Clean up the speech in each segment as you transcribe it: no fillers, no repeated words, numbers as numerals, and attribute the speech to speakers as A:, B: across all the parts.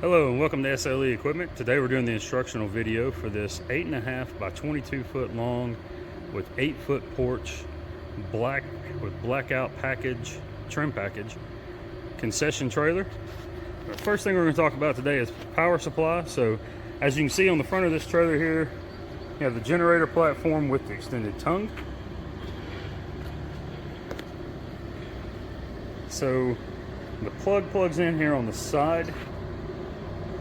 A: Hello and welcome to SLE Equipment. Today we're doing the instructional video for this 8.5 by 22 foot long with 8 foot porch blackout trim package concession trailer. The first thing we're going to talk about today is power supply. So as you can see on the front of this trailer here, you have the generator platform with the extended tongue. So the plug plugs in here on the side.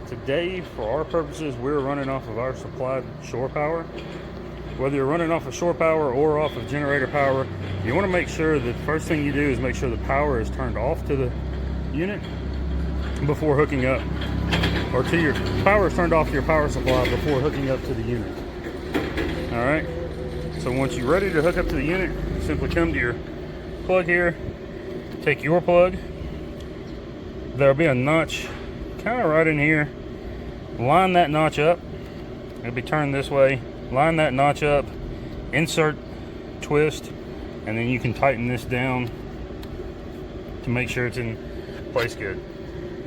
A: Today, for our purposes, we're running off of our supplied shore power. Whether you're running off of shore power or off of generator power, you want to make sure that the first thing you do is make sure the power is turned off to the unit before hooking up, or to your power is turned off to your power supply before hooking up to the unit. All right. So once you're ready to hook up to the unit, simply come to your plug here, take your plug. There'll be a notch kind of right in here. Line that notch up. It'll be turned this way. Line that notch up, insert, twist, and then you can tighten this down to make sure it's in place good.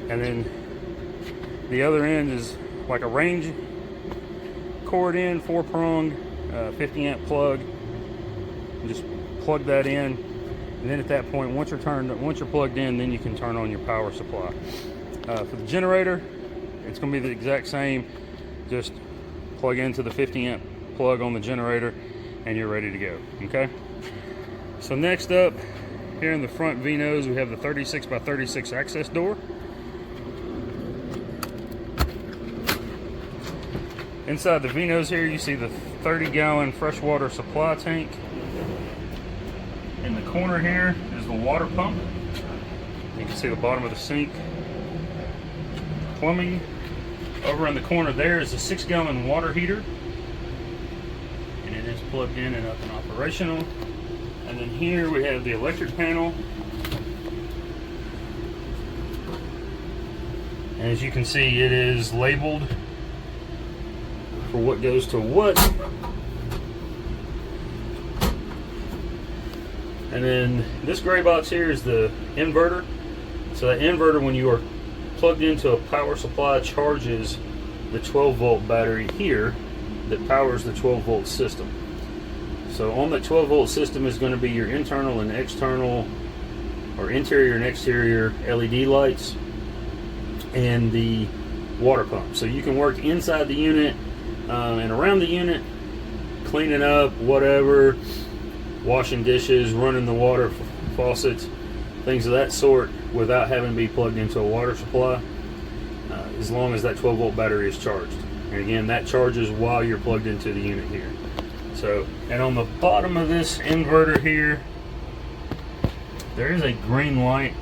A: And then the other end is like a range cord in, 4-prong, 50 amp plug. Just plug that in, and then at that point, once you're plugged in, then you can turn on your power supply. For the generator, it's going to be the exact same. Just plug into the 50 amp plug on the generator and you're ready to go. Okay, so next up here in the front V-nose, we have the 36 by 36 access door. Inside the V-nose here, you see the 30-gallon freshwater supply tank. In the corner here is the water pump. You can see the bottom of the sink. Plumbing. Over in the corner there is a 6-gallon water heater, and it is plugged in and up and operational. And then here we have the electric panel, and as you can see, it is labeled for what goes to what. And then this gray box here is the inverter. So that inverter, when you are plugged into a power supply, charges the 12-volt battery here that powers the 12-volt system. So on that 12-volt system is going to be your internal and external, or interior and exterior LED lights, and the water pump. So you can work inside the unit and around the unit, cleaning up, whatever, washing dishes, running the water faucets, things of that sort, without having to be plugged into a water supply, as long as that 12-volt battery is charged. And again, that charges while you're plugged into the unit here. So, and on the bottom of this inverter here, there is a green light.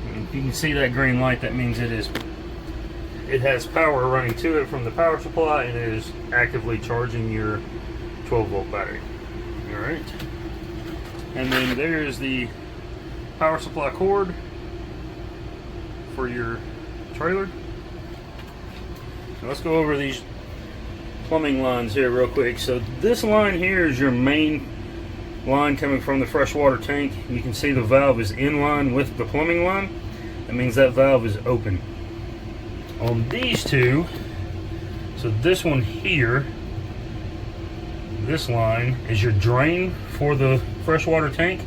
A: And if you can see that green light, that means it has power running to it from the power supply, and it is actively charging your 12-volt battery. All right. And then there's the power supply cord for your trailer. Now let's go over these plumbing lines here real quick. So this line here is your main line coming from the freshwater tank. You can see the valve is in line with the plumbing line. That means that valve is open. On these two, so this one here, this line is your drain for the freshwater tank.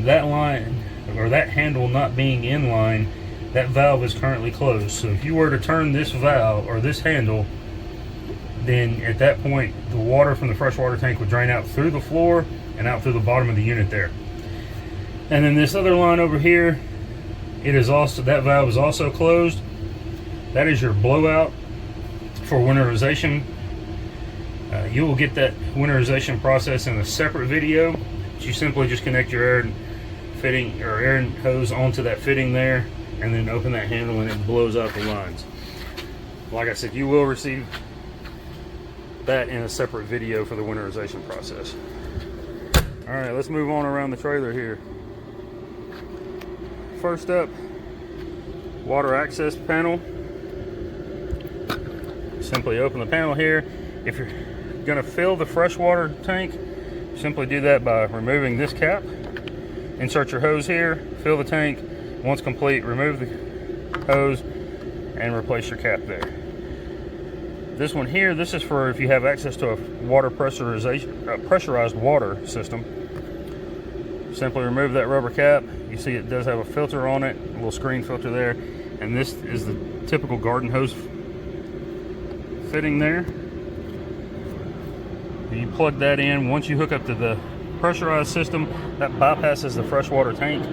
A: That line, or that handle not being in line, that valve is currently closed. So if you were to turn this valve or this handle, then at that point the water from the freshwater tank would drain out through the floor and out through the bottom of the unit there. And then this other line over here, it is also, that valve is also closed. That is your blowout for winterization. You will get that winterization process in a separate video. You simply just connect your air fitting or air hose onto that fitting there, and then open that handle and it blows out the lines. Like I said, you will receive that in a separate video for the winterization process. All right, let's move on around the trailer here. First up, water access panel. Simply open the panel here. If you're going to fill the freshwater tank, simply do that by removing this cap. Insert your hose here, fill the tank. Once complete, remove the hose and replace your cap there. This one here, this is for if you have access to a water pressurized water system. Simply remove that rubber cap. You see it does have a filter on it, a little screen filter there, and this is the typical garden hose fitting there. You plug that in. Once you hook up to the pressurized system, that bypasses the freshwater tank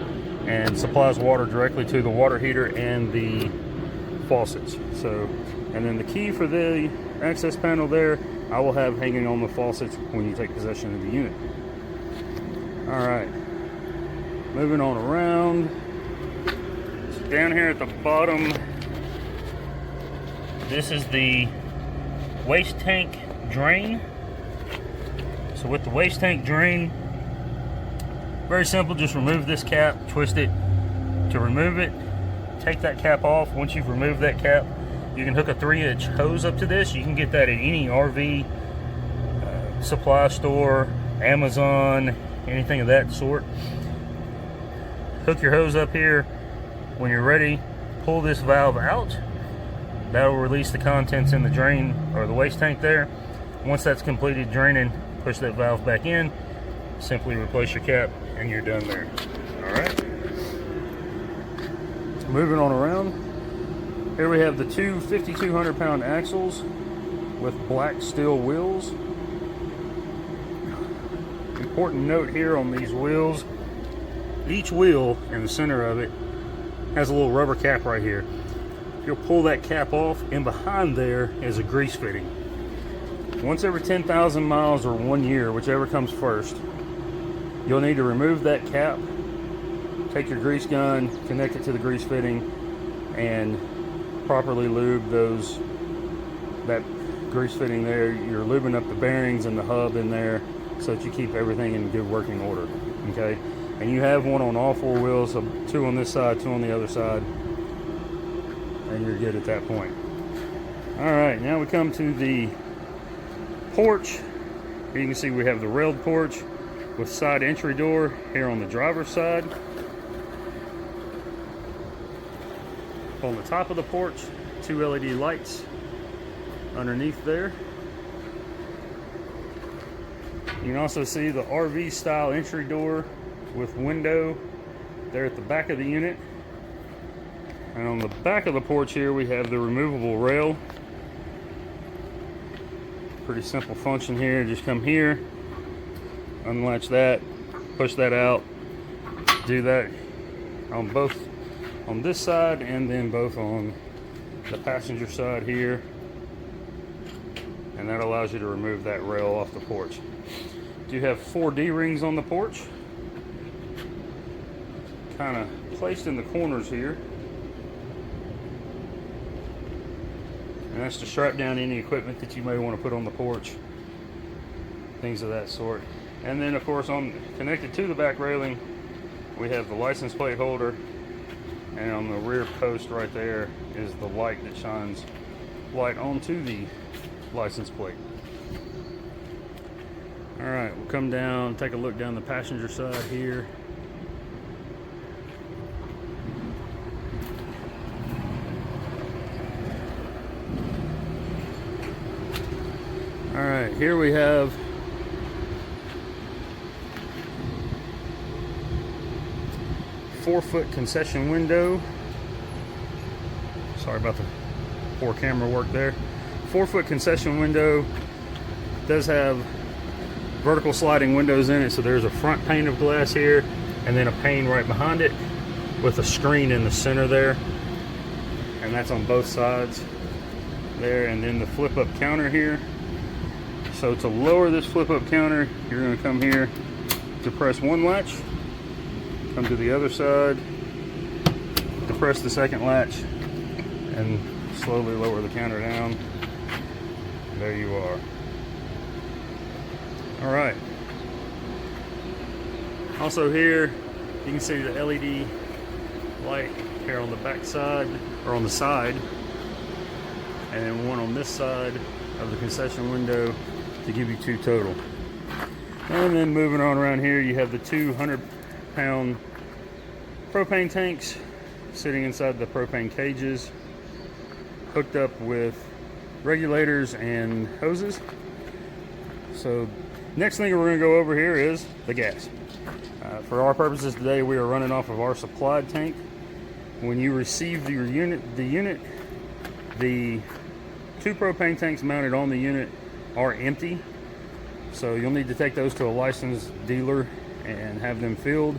A: and supplies water directly to the water heater and the faucets. So, and then the key for the access panel there, I will have hanging on the faucets when you take possession of the unit. All right, moving on around. So down here at the bottom, this is the waste tank drain. So with the waste tank drain, very simple, just remove this cap, twist it to remove it, take that cap off. Once you've removed that cap, you can hook a 3-inch hose up to this. You can get that at any RV supply store, Amazon, anything of that sort. Hook your hose up here. When you're ready, pull this valve out. That will release the contents in the drain or the waste tank there. Once that's completed draining, push that valve back in, simply replace your cap, and you're done there. All right. Moving on around. Here we have the two 5,200 pound axles with black steel wheels. Important note here on these wheels, each wheel in the center of it has a little rubber cap right here. You'll pull that cap off, and behind there is a grease fitting. Once every 10,000 miles or 1 year, whichever comes first, you'll need to remove that cap, take your grease gun, connect it to the grease fitting, and properly lube that grease fitting there. You're lubing up the bearings and the hub in there so that you keep everything in good working order, okay? And you have one on all four wheels, so 2 on this side, 2 on the other side, and you're good at that point. All right, now we come to the porch. Here you can see we have the railed porch with side entry door here on the driver's side. On the top of the porch, 2 LED lights underneath there. You can also see the RV style entry door with window there at the back of the unit. And on the back of the porch here, we have the removable rail. Pretty simple function here. Just come here, unlatch that, push that out, do that on both, on this side and then both on the passenger side here, and that allows you to remove that rail off the porch. You have 4 D-rings on the porch, kind of placed in the corners here, and that's to strap down any equipment that you may want to put on the porch, things of that sort. And then of course connected to the back railing, we have the license plate holder, and on the rear post right there is the light that shines light onto the license plate. All right, we'll come down, take a look down the passenger side here. All right, here we have a 4-foot concession window. Sorry about the poor camera work there. 4-foot concession window. Does have vertical sliding windows in it, so there's a front pane of glass here and then a pane right behind it with a screen in the center there, and that's on both sides there. And then the flip up counter here. So to lower this flip up counter, you're going to come here to press one latch, come to the other side, depress the second latch, and slowly lower the counter down. There you are. All right. Also here, you can see the LED light here on the back side, or on the side, and then one on this side of the concession window to give you 2 total. And then moving on around here, you have the 200-pound propane tanks sitting inside the propane cages, hooked up with regulators and hoses. So next thing we're going to go over here is the gas. For our purposes today, we are running off of our supplied tank. When you receive your unit, the 2 propane tanks mounted on the unit are empty. So you'll need to take those to a licensed dealer and have them filled.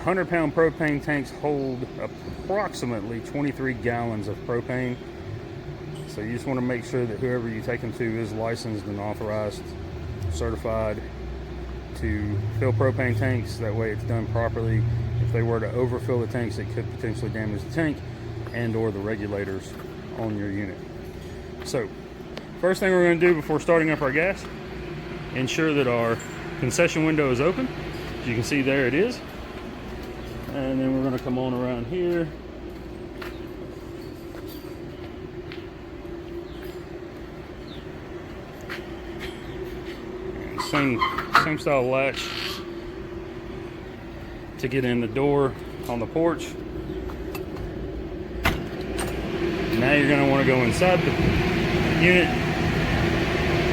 A: 100-pound propane tanks hold approximately 23 gallons of propane. So you just want to make sure that whoever you take them to is licensed and authorized, certified to fill propane tanks. That way it's done properly. If they were to overfill the tanks, it could potentially damage the tank and or the regulators on your unit. So first thing we're going to do before starting up our gas, ensure that our concession window is open. As you can see there, it is. And then we're going to come on around here. And same style latch to get in the door on the porch. Now you're going to want to go inside the unit.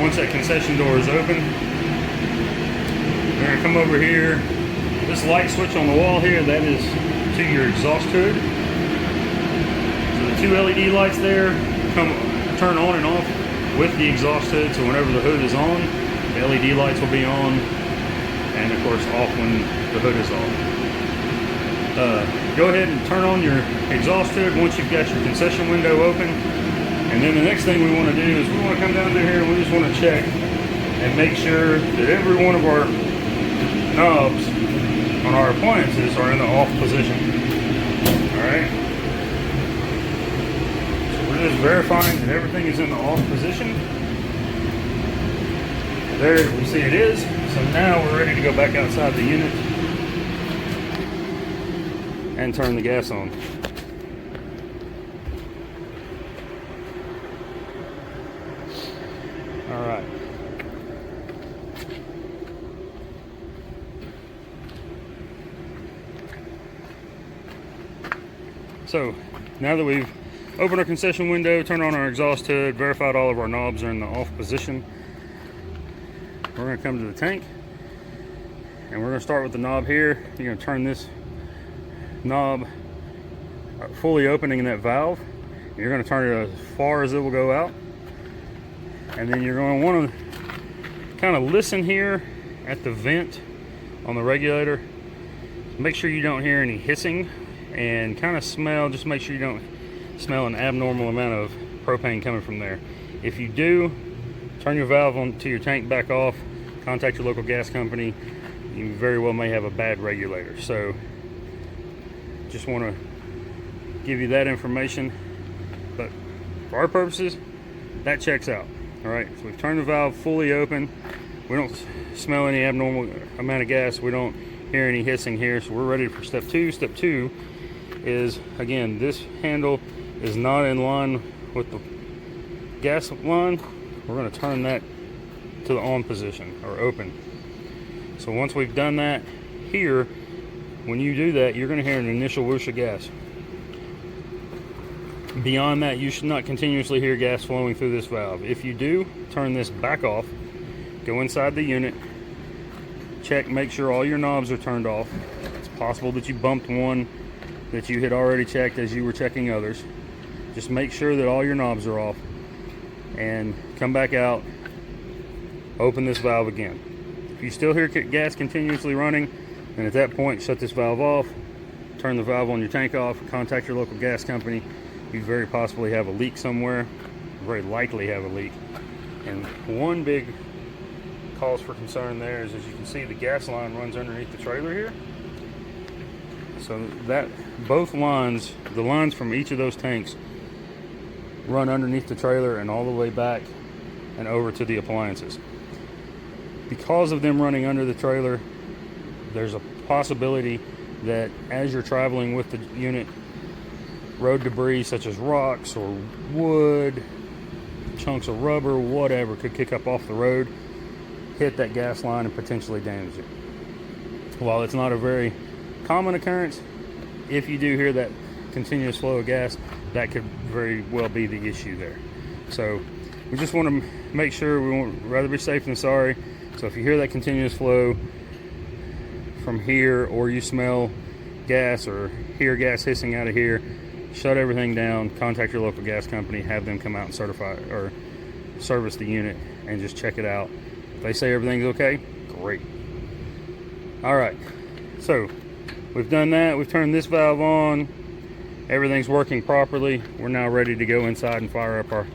A: Once that concession door is open, you're going to come over here. This light switch on the wall here, that is to your exhaust hood. So the 2 LED lights there turn on and off with the exhaust hood. So whenever the hood is on, the LED lights will be on, and of course off when the hood is off. Go ahead and turn on your exhaust hood once you've got your concession window open. And then the next thing we want to do is we want to come down to here and we just want to check and make sure that every one of our knobs on our appliances are in the off position. Alright. So we're just verifying that everything is in the off position. There we see it is. So now we're ready to go back outside the unit and turn the gas on. All right. So now that we've opened our concession window, turned on our exhaust hood, verified all of our knobs are in the off position, we're going to come to the tank and we're going to start with the knob here. You're going to turn this knob fully opening that valve. You're going to turn it as far as it will go out, and then you're going to want to kind of listen here at the vent on the regulator. Make sure you don't hear any hissing, and kind of smell, just make sure you don't smell an abnormal amount of propane coming from there. If you do, turn your valve onto your tank back off, contact your local gas company. You very well may have a bad regulator. So just want to give you that information, but for our purposes that checks out. All right, so we've turned the valve fully open. We don't smell any abnormal amount of gas. We don't hear any hissing here, so we're ready for step 2. Step 2 is, again, this handle is not in line with the gas line. We're going to turn that to the on position, or open. So once we've done that here, when you do that, you're going to hear an initial whoosh of gas. Beyond that, you should not continuously hear gas flowing through this valve. If you do, turn this back off, go inside the unit, check, make sure all your knobs are turned off. It's possible that you bumped one that you had already checked as you were checking others. Just make sure that all your knobs are off, and come back out, open this valve again. If you still hear gas continuously running, then at that point, shut this valve off, turn the valve on your tank off, contact your local gas company. You very possibly have a leak somewhere, very likely have a leak. And one big cause for concern there is, as you can see, the gas line runs underneath the trailer here. So that both lines, the lines from each of those tanks, run underneath the trailer and all the way back and over to the appliances. Because of them running under the trailer, there's a possibility that as you're traveling with the unit, road debris such as rocks or wood, chunks of rubber, whatever, could kick up off the road, hit that gas line and potentially damage it. While it's not a very common occurrence, if you do hear that continuous flow of gas, that could very well be the issue there. So we just want to make sure, we want rather be safe than sorry. So if you hear that continuous flow from here, or you smell gas or hear gas hissing out of here, shut everything down, contact your local gas company, have them come out and certify or service the unit and just check it out. If they say everything's okay, great. All right, so we've done that. We've turned this valve on. Everything's working properly. We're now ready to go inside and fire up our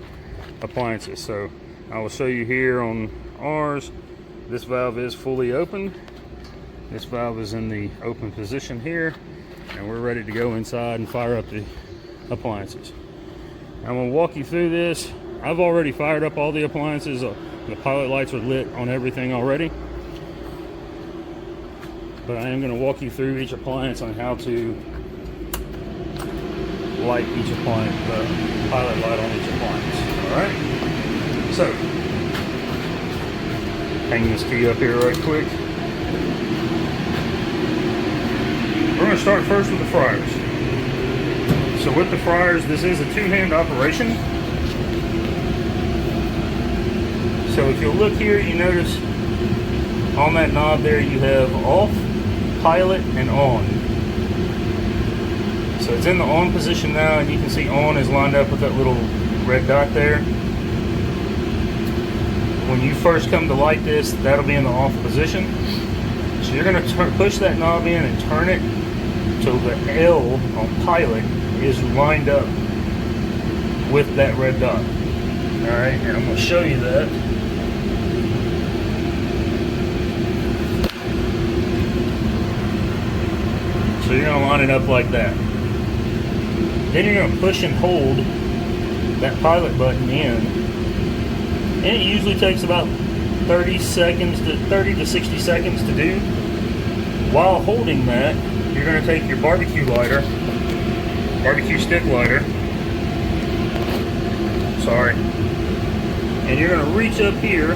A: appliances. So I will show you here on ours. This valve is fully open. This valve is in the open position here, and we're ready to go inside and fire up the appliances. I'm going to walk you through this. I've already fired up all the appliances. The pilot lights are lit on everything already, but I am going to walk you through each appliance on how to light each appliance, the pilot light on each appliance. All right, so hang this key up here right quick. We're going to start first with the fryers. So with the fryers, this is a two-hand operation. So if you'll look here, you notice on that knob there you have off, pilot, and on. So it's in the on position now, and you can see on is lined up with that little red dot there. When you first come to light this, that'll be in the off position. So you're going to push that knob in and turn it so the L on pilot is lined up with that red dot. Alright, and I'm going to show you that. So you're going to line it up like that. Then you're going to push and hold that pilot button in. And it usually takes about 30 to 60 seconds to do. While holding that, you're going to take your barbecue lighter, barbecue stick lighter, sorry, and you're going to reach up here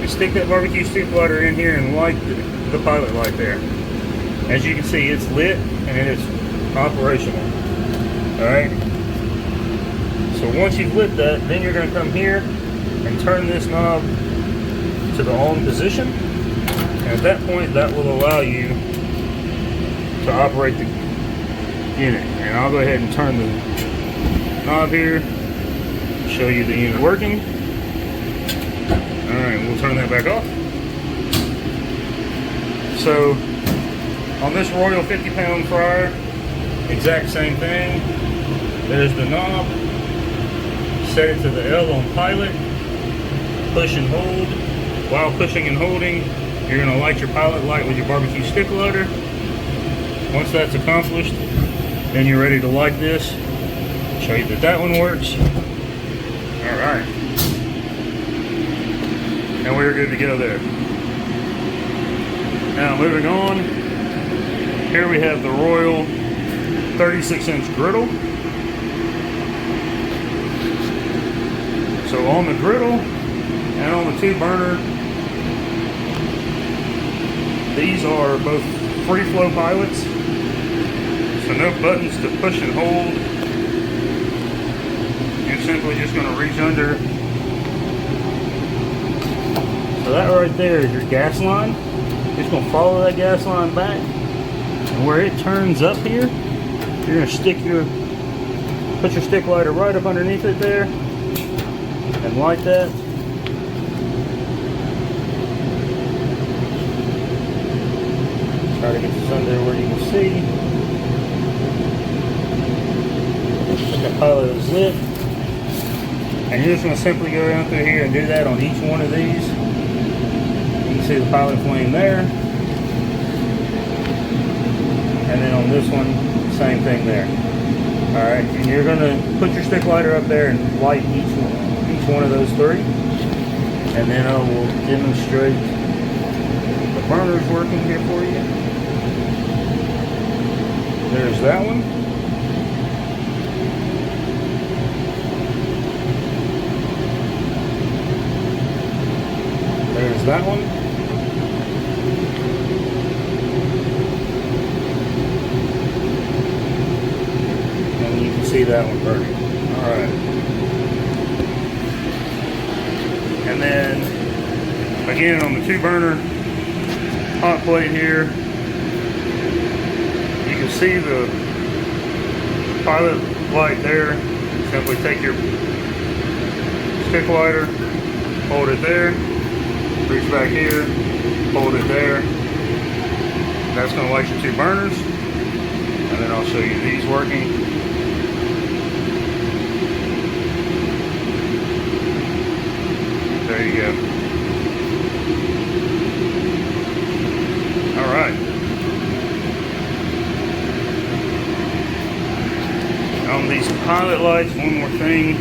A: and stick that barbecue stick lighter in here and light the pilot light there. As you can see, it's lit and it is operational. Alright, so once you've lit that, then you're going to come here and turn this knob to the on position. And at that point, that will allow you to operate the unit. And I'll go ahead and turn the knob here, show you the unit working. Alright, we'll turn that back off. So, on this Royal 50-pound fryer, exact same thing. There's the knob. Set it to the L on pilot. Push and hold. While pushing and holding, you're going to light your pilot light with your barbecue stick lighter. Once that's accomplished, then you're ready to light this. Show you that that one works. Alright. And we're good to go there. Now moving on, here we have the Royal 36-inch griddle. So on the griddle and on the 2-burner, these are both free flow pilots, so no buttons to push and hold. You're simply just going to reach under. So that right there is your gas line. Just going to follow that gas line back, and where it turns up here, you're going to put your stick lighter right up underneath it there and light that. Try to get this under where you can see. The pilot is lit. And you're just going to simply go down through here and do that on each one of these. You can see the pilot flame there. And then on this one, same thing there. Alright, and you're going to put your stick lighter up there and light each one of those three. And then I will demonstrate the burners working here for you. There's that one. There's that one. that one burning. All right. And then, again, on the 2-burner hot plate here, you can see the pilot light there. Simply take your stick lighter, hold it there, reach back here, hold it there. That's going to light your 2 burners. And then I'll show you these working. There you go. All right. On these pilot lights, one more thing.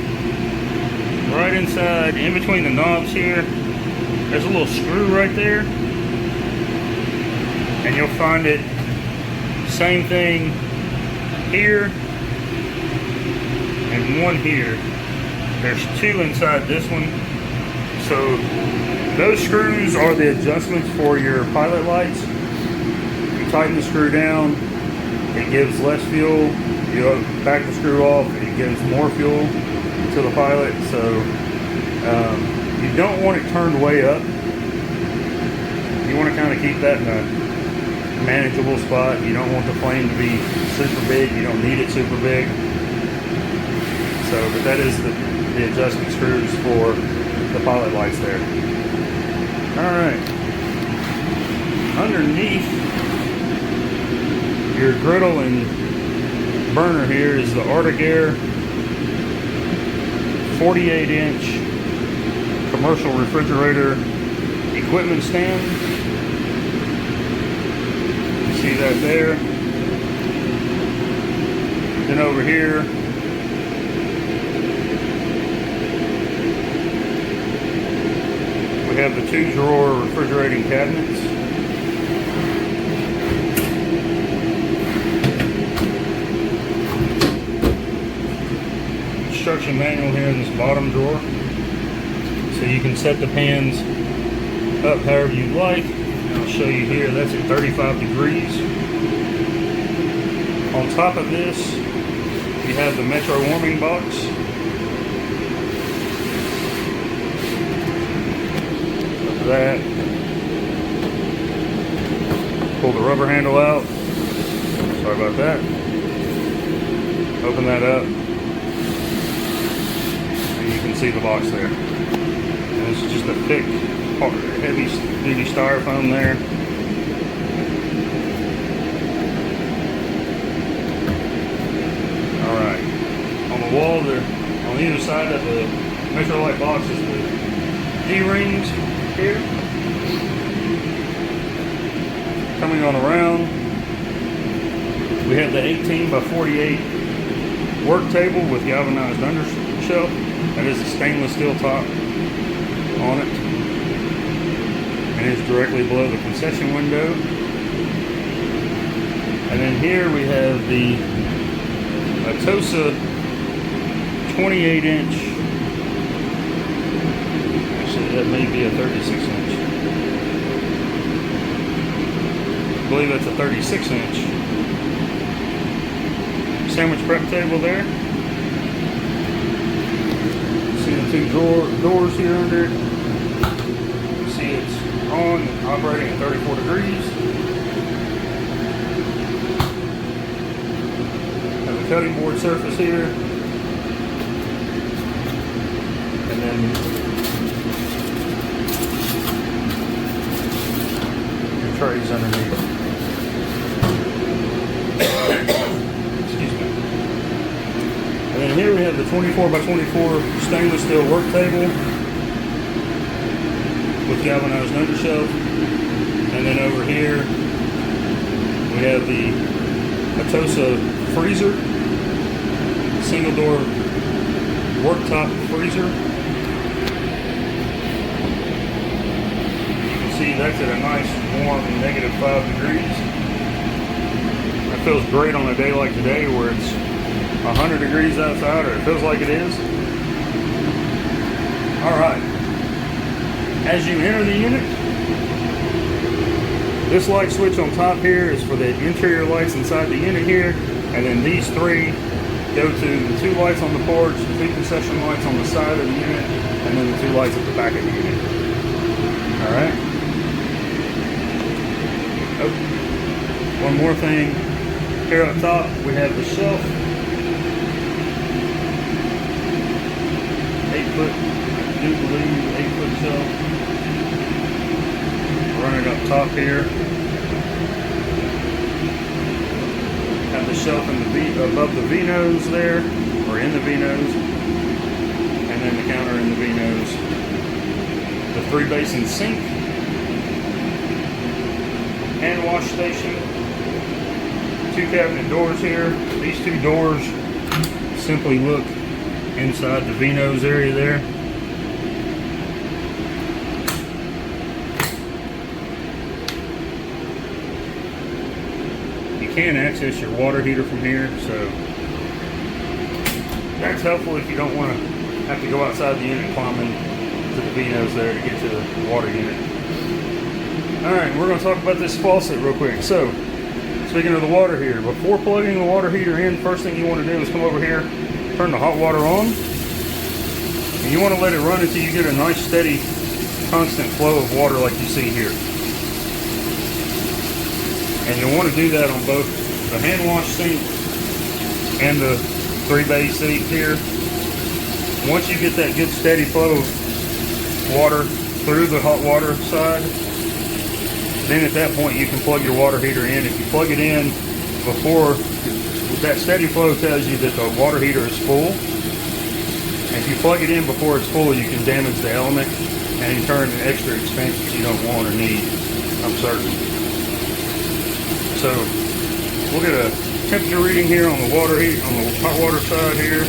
A: Right inside, in between the knobs here, there's a little screw right there. And you'll find it, same thing here and one here. There's 2 inside this one. So those screws are the adjustments for your pilot lights. You tighten the screw down, it gives less fuel. You back the screw off, it gives more fuel to the pilot. So you don't want it turned way up. You want to kind of keep that in a manageable spot. You don't want the flame to be super big. You don't need it super big. So, but that is the adjustment screws for the pilot lights there. All right. Underneath your griddle and burner here is the Arctic Air 48-inch commercial refrigerator equipment stand. See that there. Then over here, we have the 2-drawer refrigerating cabinets. Instruction manual here in this bottom drawer. So you can set the pans up however you like. I'll show you here, that's at 35 degrees. On top of this, you have the Metro warming box. After that, pull the rubber handle out. Sorry about that. Open that up. And you can see the box there. And it's just a thick, heavy duty styrofoam there. Alright. On the wall there, on either side of the Metro Light box is the D-rings here. Coming on around, we have the 18 by 48 work table with galvanized undershelf. That is a stainless steel top on it. And it's directly below the concession window. And then here we have the Atosa 28-inch. Actually, that may be a 36-inch. I believe that's a 36-inch sandwich prep table there. See the 2 doors here under it. You see it's on, operating at 34 degrees. Have a cutting board surface here. And then your trays underneath. Excuse me. And then here we have the 24 by 24 stainless steel work table with galvanized undershelf. And then over here we have the Atosa freezer, single door worktop freezer. You can see that's at a nice warm -5 degrees. That feels great on a day like today where it's 100 degrees outside, or it feels like it is. All right. As you enter the unit, this light switch on top here is for the interior lights inside the unit here, and then these 3 go to the 2 lights on the porch, the 2 concession lights on the side of the unit, and then the 2 lights at the back of the unit. Alright. Oh. One more thing. Here up top, we have the shelf. 8-foot, I do believe, 8-foot shelf. Running up top here. Have the shelf in the above the V-nose there, or in the V-nose, and then the counter in the V-nose. The 3-basin sink, hand wash station, 2 cabinet doors here. These 2 doors simply look inside the V-nose area there. You can access your water heater from here, so that's helpful if you don't want to have to go outside the unit climbing to the V-nose there to get to the water unit. Alright, we're going to talk about this faucet real quick. So, speaking of the water heater, before plugging the water heater in, first thing you want to do is come over here, turn the hot water on, and you want to let it run until you get a nice steady constant flow of water like you see here. And you'll want to do that on both the hand wash sink and the 3-bay sink here. Once you get that good steady flow of water through the hot water side, then at that point you can plug your water heater in. If you plug it in before, that steady flow tells you that the water heater is full. And if you plug it in before it's full, you can damage the element and incur an extra expense that you don't want or need, I'm certain. So we'll get a temperature reading here on the water heat, on the hot water side here.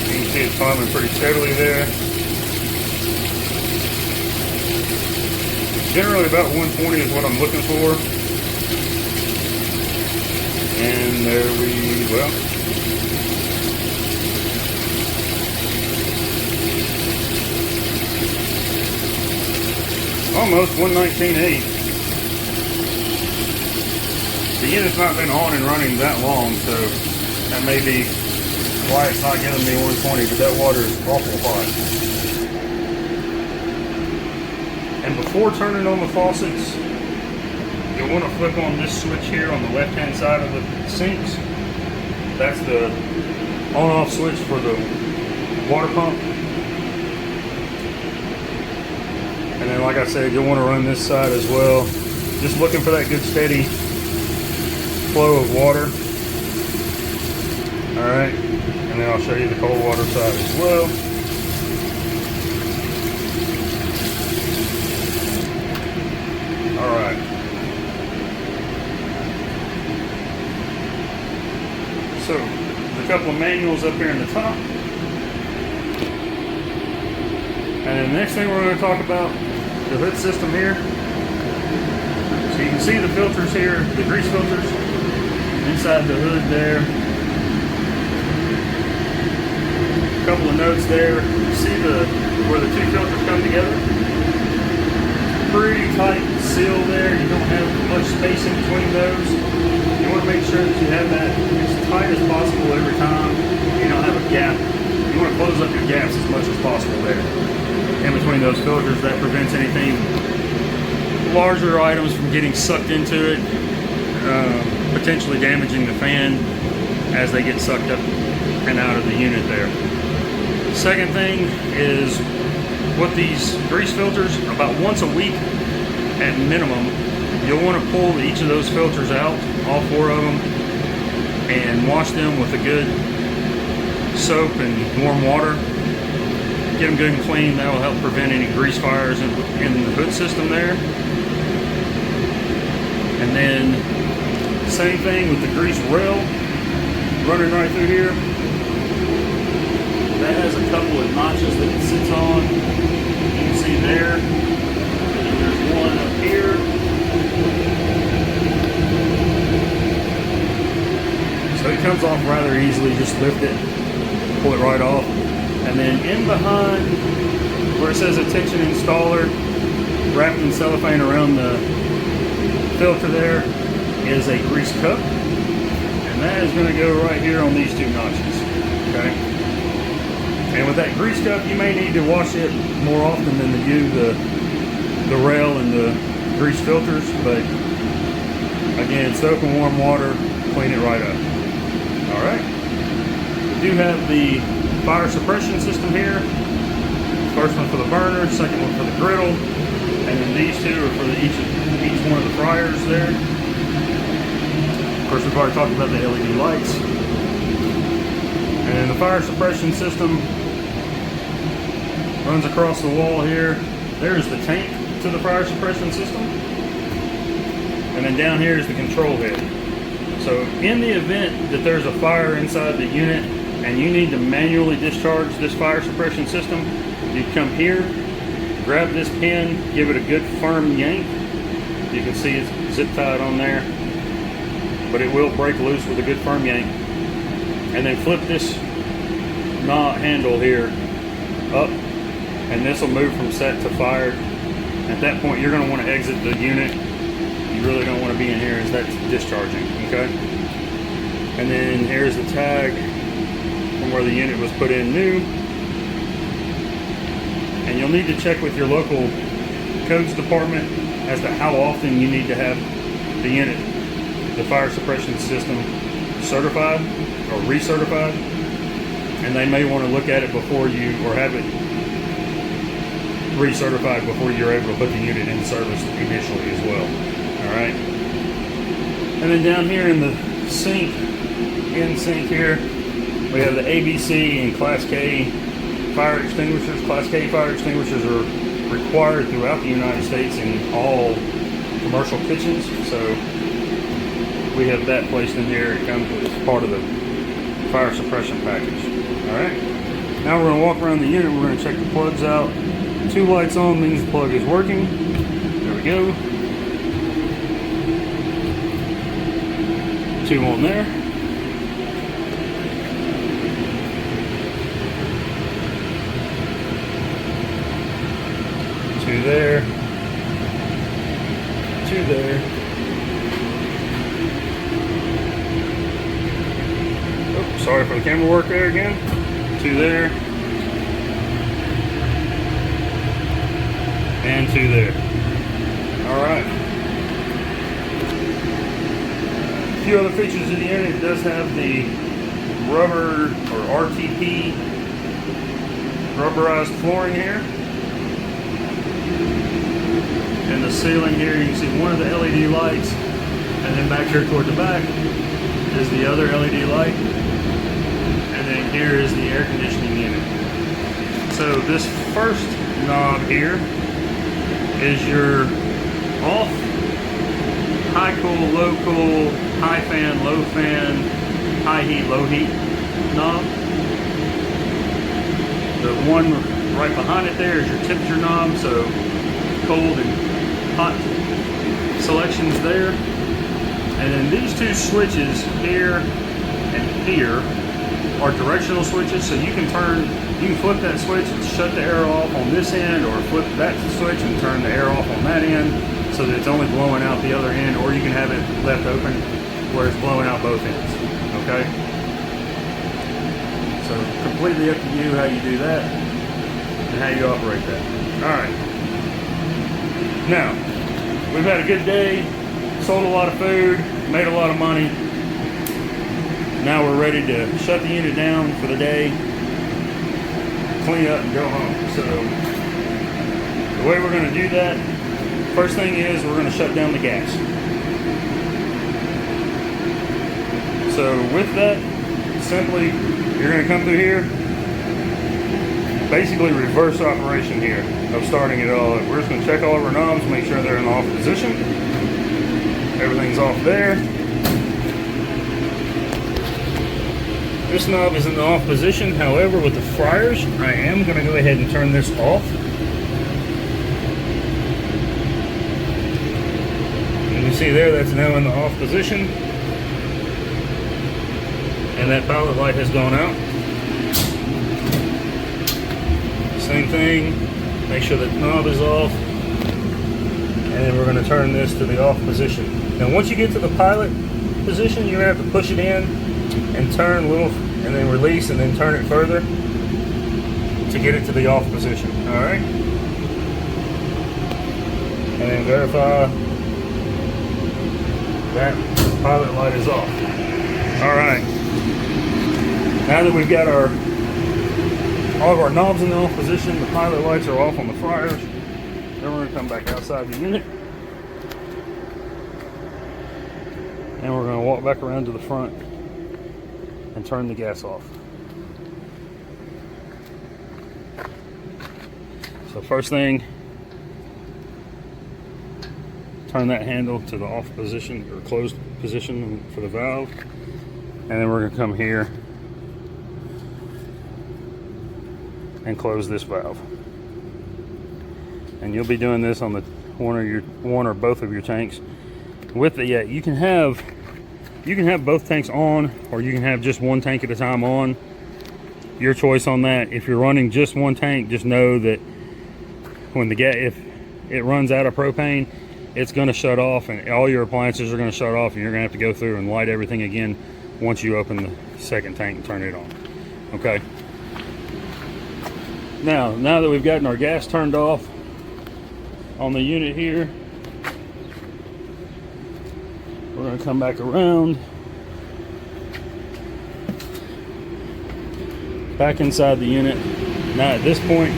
A: You can see it's climbing pretty steadily there. Generally about 120 is what I'm looking for. And there we, well, almost 119.8. The unit's not been on and running that long, so that may be why it's not giving me 120, but that water is awful hot. And before turning on the faucets, you'll want to flip on this switch here on the left-hand side of the sinks. That's the on-off switch for the water pump. And then, like I said, you'll want to run this side as well. Just looking for that good steady flow of water. Alright, and then I'll show you the cold water side as well. Alright. So, there's a couple of manuals up here in the top. And then the next thing we're going to talk about, the hood system here. So you can see the filters here, the grease filters inside the hood there. A couple of notes there. You see where the 2 filters come together? Pretty tight seal there. You don't have much space in between those. You want to make sure that you have that as tight as possible every time. You don't have a gap. You want to close up your gaps as much as possible there. In between those filters, that prevents anything larger items from getting sucked into it, potentially damaging the fan as they get sucked up and out of the unit there. Second thing is with these grease filters, about once a week at minimum, you'll want to pull each of those filters out, all 4 of them, and wash them with a good soap and warm water. Get them good and clean. That will help prevent any grease fires in the hood system there. And then same thing with the grease rail running right through here. That has a couple of notches that it sits on. You can see there. And then there's one up here. So it comes off rather easily. Just lift it, pull it right off. And then in behind where it says attention installer, wrapped in cellophane around the filter there is a grease cup, and that is going to go right here on these two notches. Okay. And with that grease cup, you may need to wash it more often than you do the rail and the grease filters, but again, soap and warm water, clean it right up. All right. We do have the fire suppression system here. First one for the burner, second one for the griddle, and then these two are for each one of the fryers there. Of course, we've already talked about the LED lights. And then the fire suppression system runs across the wall here. There's the tank to the fire suppression system. And then down here is the control head. So in the event that there's a fire inside the unit and you need to manually discharge this fire suppression system, you come here, grab this pin, give it a good firm yank. You can see it's zip tied on there, but it will break loose with a good firm yank. And then flip this knob handle here up, and this will move from set to fired. At that point, you're going to want to exit the unit. You really don't want to be in here as that's discharging, okay? And then here's the tag from where the unit was put in new. And you'll need to check with your local codes department as to how often you need to have the unit, the fire suppression system, certified or recertified. And they may want to look at it before you, or have it recertified before you're able to put the unit in service initially as well. All right. And then down here in the sink, in sink here, we have the ABC and Class K fire extinguishers. Class K fire extinguishers are required throughout the United States in all commercial kitchens. So we have that placed in here. It comes as part of the fire suppression package. All right. Now we're going to walk around the unit. We're going to check the plugs out. 2 lights on means the plug is working. There we go. 2 on there. Two there. 2 there. Oh, sorry for the camera work there again. 2 there. And 2 there. All right. A few other features of the unit. It does have the rubber or RTP rubberized flooring here. And the ceiling here, you can see one of the LED lights, and then back here toward the back is the other LED light, and then here is the air conditioning unit. So this first knob here is your off, high cool, low cool, high fan, low fan, high heat, low heat knob. The one right behind it there is your temperature knob, so cold and hot selections there. And then these 2 switches here and here are directional switches, so you can flip that switch and shut the air off on this end, or flip that switch and turn the air off on that end so that it's only blowing out the other end, or you can have it left open where it's blowing out both ends, okay? So completely up to you how you do that and how you operate that. All right. Now, we've had a good day, sold a lot of food, made a lot of money. Now we're ready to shut the unit down for the day, clean up and go home. So the way we're going to do that, first thing is we're going to shut down the gas. So with that, simply you're going to come through here, basically reverse operation here of starting it all up. We're just going to check all of our knobs, make sure they're in the off position. Everything's off there. This knob is in the off position. However, with the fryers, I am going to go ahead and turn this off. And you see there, that's now in the off position. And that pilot light has gone out. Same thing, make sure the knob is off. And then we're going to turn this to the off position. Now once you get to the pilot position, you're going to have to push it in and turn a little, and then release, and then turn it further to get it to the off position. Alright? And then verify that pilot light is off. Alright. Now that we've got all of our knobs in the off position, the pilot lights are off on the fryers, then we're going to come back outside the unit. And we're going to walk back around to the front and turn the gas off. So first thing, turn that handle to the off position or closed position for the valve. And then we're going to come here and close this valve. And you'll be doing this on the one or both of your tanks. With it, yeah, you can have both tanks on, or you can have just one tank at a time on. Your choice on that. If you're running just one tank, just know that when if it runs out of propane, it's going to shut off, and all your appliances are going to shut off, and you're going to have to go through and light everything again once you open the second tank and turn it on. Okay. Now that we've gotten our gas turned off on the unit here, we're going to come back around, back inside the unit. Now at this point,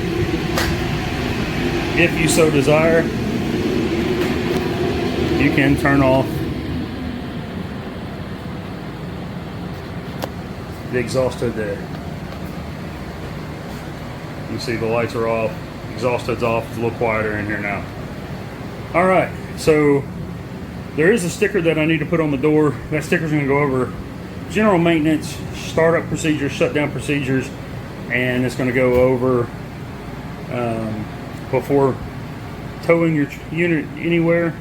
A: if you so desire, you can turn off the exhaust hood there. You see the lights are off, exhaust hood's off. It's a little quieter in here now. All right, so there is a sticker that I need to put on the door. That sticker's going to go over general maintenance, startup procedures, shutdown procedures, and it's going to go over before towing your unit anywhere.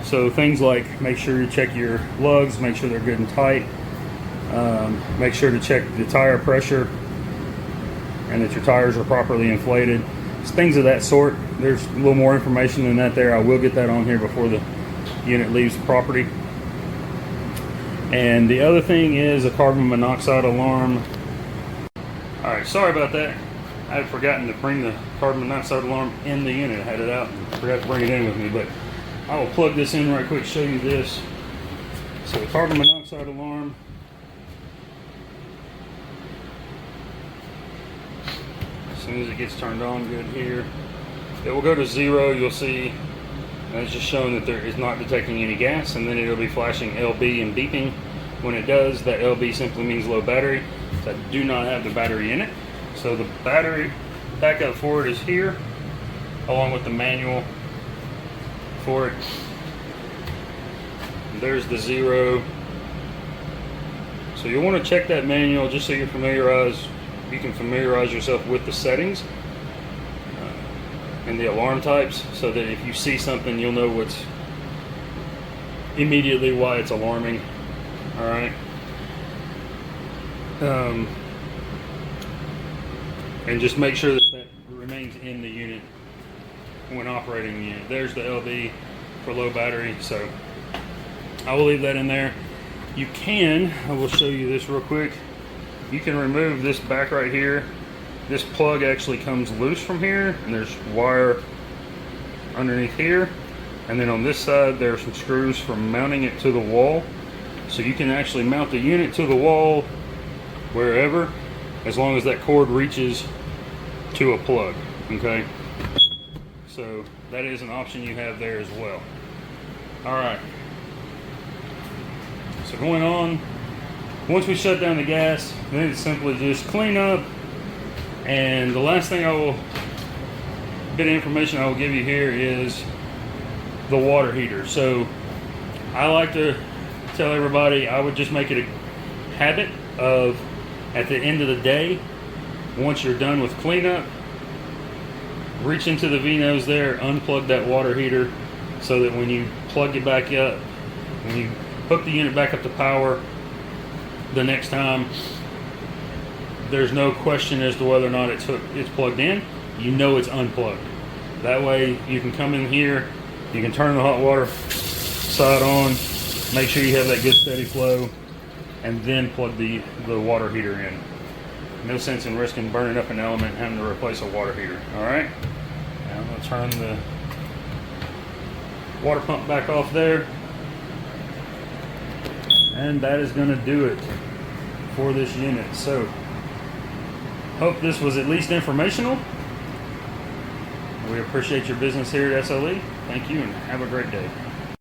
A: So things like make sure you check your lugs, make sure they're good and tight, make sure to check the tire pressure and that your tires are properly inflated. It's things of that sort. There's a little more information than that there. I will get that on here before the unit leaves the property. And the other thing is a carbon monoxide alarm. Alright, sorry about that. I had forgotten to bring the carbon monoxide alarm in the unit. I had it out and forgot to bring it in with me, but I will plug this in right quick, show you this. So the carbon monoxide alarm, as soon as it gets turned on good here, it will go to 0. You'll see it's just showing that there is not detecting any gas, and then it'll be flashing LB and beeping. When it does, that LB simply means low battery. So I do not have the battery in it. So the battery backup for it is here, along with the manual for it. There's the 0. So you'll want to check that manual just so you can familiarize yourself with the settings and the alarm types, so that if you see something, you'll know what's immediately why it's alarming. All right. And just make sure that that remains in the unit when operating the unit. There's the LB for low battery, so I will leave that in there. You can, I will show you this real quick. You can remove this back right here. This plug actually comes loose from here, and there's wire underneath here. And then on this side, there are some screws for mounting it to the wall. So you can actually mount the unit to the wall wherever, as long as that cord reaches to a plug, okay? So that is an option you have there as well. All right. So going on, once we shut down the gas, then it's simply just clean up. And the last thing bit of information I will give you here is the water heater. So I like to tell everybody, I would just make it a habit of, at the end of the day, once you're done with cleanup, reach into the V-nose there, unplug that water heater, so that when you plug it back up, when you hook the unit back up to power the next time, there's no question as to whether or not it's plugged in. You know it's unplugged. That way you can come in here You can turn the hot water side on, make sure you have that good steady flow, and then plug the water heater in. No sense in risking burning up an element and having to replace a water heater. Alright, now I'm going to turn the water pump back off there, and that is going to do it for this unit. So hope this was at least informational. We appreciate your business here at SLE. Thank you and have a great day.